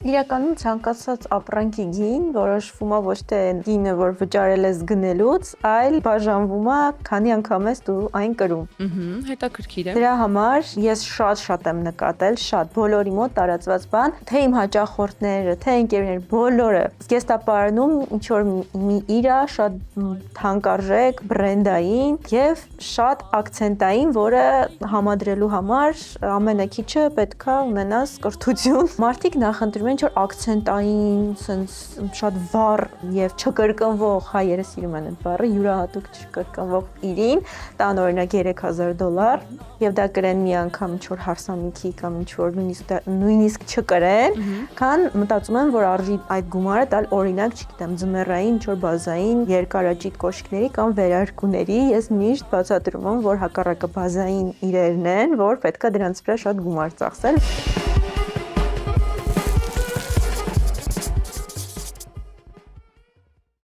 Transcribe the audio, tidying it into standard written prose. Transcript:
Իրականում ցանկացած ապրանքի գին որոշվում է ոչ թե գինը, որ վճարել ես գնելուց, այլ բաժանվում է, քանի անգամ ես դու այն կրում։ Հետաքրքիր է։ Դրա համար ես շատ եմ նկատել, բոլորի մոտ տարածված բան, թե իմ հաճախորդները, թե ընկերները, բոլորը զգեստապարանում ինչ որ մի իրա շատ թանկարժեք, բրենդային եւ շատ ակցենտային, որը համադրելու համար ամենակիչը պետքա ունենաս կրթություն։ Մարդիկ նախընտրում ինչ որ ակցենտային, sense շատ վառ եւ չկրկնվող, հայերը սիրում են այդ բառը, յուրահատուկ չկրկնվող իրին, տան օրինակ $3000 եւ դա կրեն մի անգամ ինչ որ հարսանիքի կամ ինչ որ նույնիսկ չկրեն, քան մտածում են, որ արժի այդ գումարը տալ օրինակ, չգիտեմ, ձմեռային ինչ որ բազային երկարաճիտ կոշիկների կամ վերարկուների, ես միշտ բացատրում եմ, որ հակառակը բազային իրերն են, որ պետքա դրանց վրա շատ գումար ծախսել։